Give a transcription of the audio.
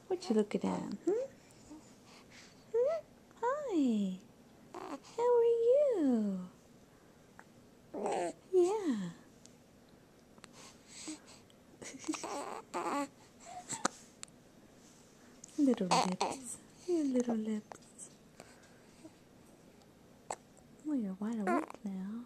What you looking at? Hi. How are you? Yeah. Little lips. Your little lips. Oh, you're wide awake now.